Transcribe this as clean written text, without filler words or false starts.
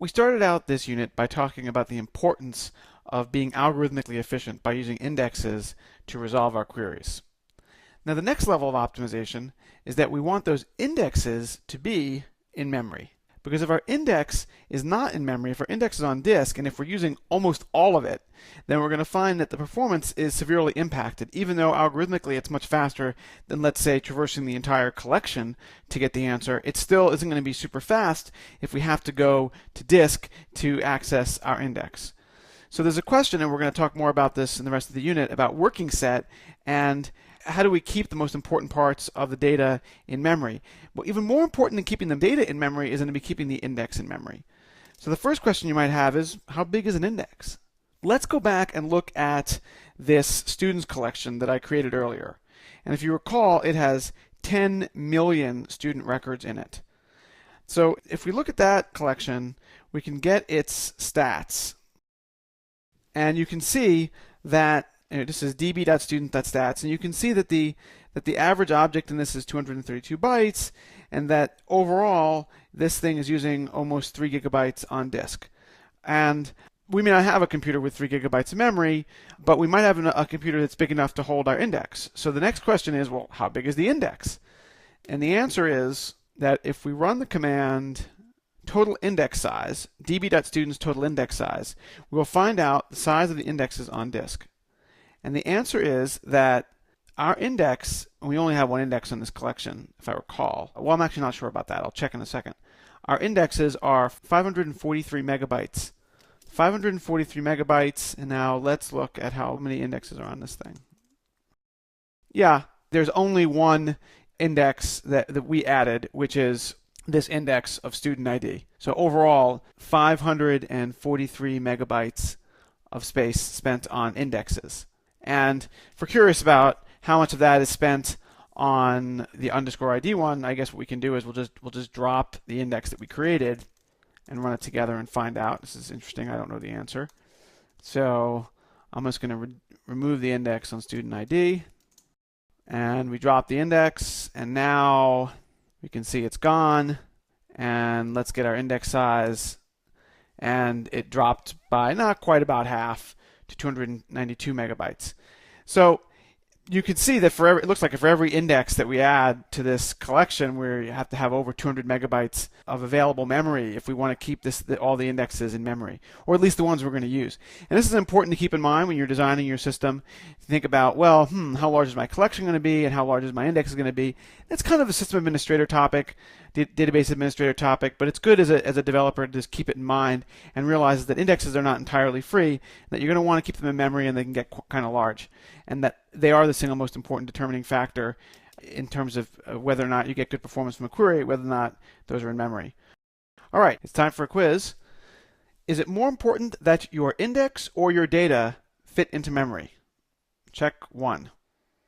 We started out this unit by talking about the importance of being algorithmically efficient by using indexes to resolve our queries. Now the next level of optimization is that we want those indexes to be in memory. Because if our index is not in memory, if our index is on disk, and if we're using almost all of it, then we're going to find that the performance is severely impacted, even though algorithmically it's much faster than, let's say, traversing the entire collection to get the answer. It still isn't going to be super fast if we have to go to disk to access our index. So there's a question, and we're going to talk more about this in the rest of the unit, about working set and how do we keep the most important parts of the data in memory. Well, even more important than keeping the data in memory is going to be keeping the index in memory. So the first question you might have is, how big is an index? Let's go back and look at this students collection that I created earlier. And if you recall, it has 10 million student records in it. So if we look at that collection, we can get its stats. And you can see that this is db.student.stats, and you can see that the average object in this is 232 bytes, and that overall this thing is using almost 3 gigabytes on disk. And we may not have a computer with 3 gigabytes of memory, but we might have a computer that's big enough to hold our index. So the next question is, well, how big is the index? And the answer is that if we run the command total index size, db.student's total index size, we'll find out the size of the indexes on disk. And the answer is that our index, and we only have one index in this collection, if I recall. Well, I'm actually not sure about that. I'll check in a second. Our indexes are 543 megabytes. 543 megabytes, and now let's look at how many indexes are on this thing. Yeah, there's only one index that we added, which is this index of student ID. So overall, 543 megabytes of space spent on indexes. And if we're curious about how much of that is spent on the underscore ID one, I guess what we can do is we'll just drop the index that we created and run it together and find out. This is interesting. I don't know the answer. So I'm just going to remove the index on student ID. And we drop the index, and now we can see it's gone. And let's get our index size. And it dropped by not quite about half to 292 megabytes. So you can see that it looks like for every index that we add to this collection, we have to have over 200 megabytes of available memory if we want to keep all the indexes in memory, or at least the ones we're going to use. And this is important to keep in mind when you're designing your system. Think about, well, how large is my collection going to be, and how large is my index going to be? It's kind of a system administrator topic, database administrator topic, but it's good as a developer to just keep it in mind and realize that indexes are not entirely free, that you're going to want to keep them in memory and they can get kind of large, and that they are the single most important determining factor in terms of whether or not you get good performance from a query, whether or not those are in memory. All right, it's time for a quiz. Is it more important that your index or your data fit into memory? Check 1.